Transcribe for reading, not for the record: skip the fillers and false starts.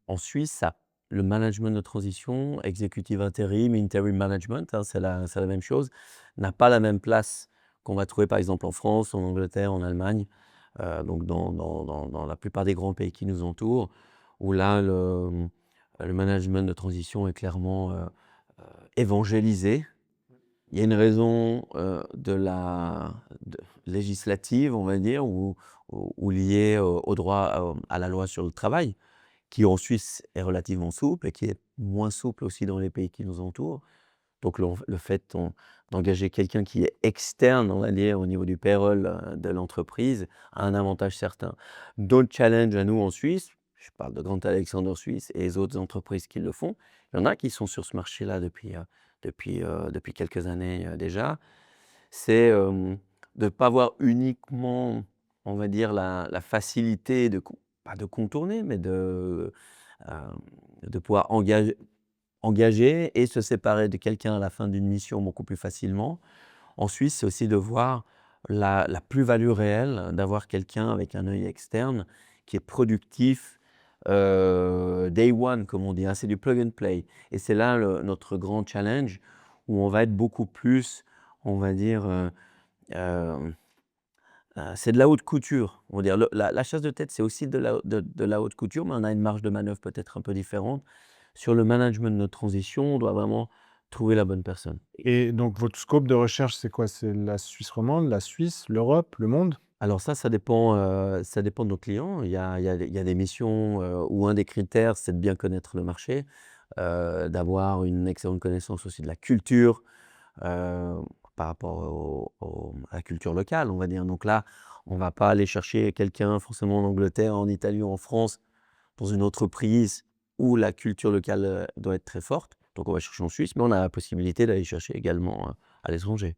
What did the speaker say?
En Suisse, le management de transition, executive interim, interim management, hein, c'est la même chose, n'a pas la même place qu'on va trouver par exemple en France, en Angleterre, en Allemagne, donc dans la plupart des grands pays qui nous entourent, où là, le management de transition est clairement évangélisé. Il y a une raison législative, on va dire, ou liée au droit, à la loi sur le travail, qui en Suisse est relativement souple et qui est moins souple aussi dans les pays qui nous entourent. Donc le fait d'engager quelqu'un qui est externe, on va dire, au niveau du payroll, de l'entreprise, a un avantage certain. D'autres challenges à nous en Suisse, je parle de Grant Alexander Suisse et les autres entreprises qui le font, il y en a qui sont sur ce marché-là depuis quelques années, déjà. C'est, de ne pas avoir uniquement, on va dire, la facilité pas de contourner, mais hem, de pouvoir engager et se séparer de quelqu'un à la fin d'une mission beaucoup plus facilement. En Suisse, c'est aussi de voir la plus-value réelle d'avoir quelqu'un avec un œil externe qui est productif, day one comme on dit, hein, c'est du plug and play et c'est là notre grand challenge où on va être beaucoup plus, on va dire, hem c'est de la haute couture. On va dire la chasse de tête, c'est aussi de la haute couture, mais on a une marge de manœuvre peut-être un peu différente. Sur le management de notre transition, on doit vraiment trouver la bonne personne. Et donc votre scope de recherche, c'est quoi? C'est la Suisse romande, la Suisse, l'Europe, le monde? Alors ça dépend de nos clients. Il y a des missions, où un des critères, c'est de bien connaître le marché, d'avoir une excellente connaissance aussi de la culture, heu, par rapport à la culture locale, on va dire. Donc là, on va pas aller chercher quelqu'un forcément en Angleterre, en Italie ou en France, dans une entreprise où la culture locale, doit être très forte. Donc on va chercher en Suisse, mais on a la possibilité d'aller chercher également, à l'étranger.